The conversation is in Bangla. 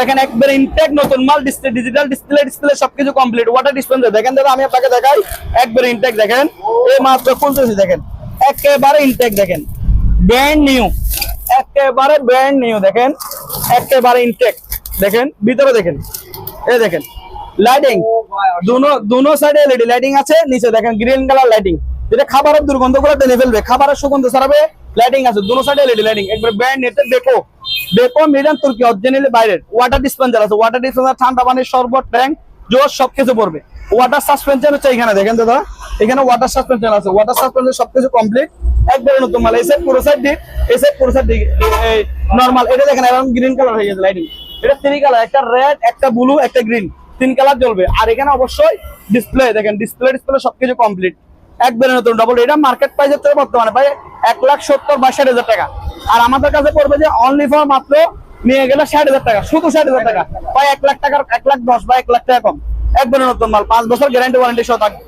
দেখেন একবারে ইনটেক নতুন মাল, ডিসপ্লে ডিজিটাল ডিসপ্লে সবকিছু কমপ্লিট। ওয়াটার ডিসপেন্সার দেখেন দাদা, আমি আপনাকে দেখাই। একবারে ইনটেক দেখেন, এই মাত্র খুলতেছি দেখেন, একেবারে ইনটেক দেখেন, ব্র্যান্ড নিউ, একেবারে ব্র্যান্ড নিউ দেখেন, একেবারে ইনটেক দেখেন। ভিতরে দেখেন, এই দেখেন লাইটিং, দুনো সাইডে এলইডি লাইটিং আছে। নিচে দেখেন গ্রিন কালার লাইটিং, যেটা খাবারের দুর্গন্ধ করে টেনে ফেলবে, খাবারের সুগন্ধ ছড়াবে। লাইটিং আছে দুনো সাইডে এলইডি লাইটিং, একবার ব্র্যান্ড নিউ। দেখো দেখো মিডান তুর্কি অরিজিনালি বাইরের। ওয়াটার ডিসপেন্সার আছে, ওয়াটার ডিসপেন্সার, ঠান্ডা পানির শরবত, ট্যাঙ্ক, জোস সবকিছু পড়বে। ওয়াটার সাসপেনশন হচ্ছে এখানে দেখেন দাদা, এখানে ওয়াটার সাসপেনশন আছে, ওয়াটার সাসপেনশন সবকিছু কমপ্লিট, একবারে নতুন মাল। এই সাইড পুরো সাইড দিক, এই সাইড পুরো সাইড দিক নরমাল। এটা দেখেন এখন গ্রিন কালার হয়ে গেছে লাইটিং, এটা 3 কালার, একটা রেড, একটা ব্লু, একটা গ্রিন, 3 কালার জ্বলবে। আর এখানে অবশ্যই ডিসপ্লে দেখেন, ডিসপ্লে সবকিছু কমপ্লিট, একবারে নতুন ডাবল। এটা মার্কেট প্রাইসের থেকে বর্তমানে ভাই 1,70,000 বা 60,000 টাকা। আর আমাদের কাছে পড়বে যে অনলি ফর মাত্র নিয়ে গেলে 60,000 টাকা, শুধু 60,000 টাকা, ভাই 1,00,000 টাকার 1,10,000 বা 1,00,000 টাকা কম, একবারে নতুন মাল, 5 বছর গ্যারান্টি ওয়ারেন্টি সহ থাকবে।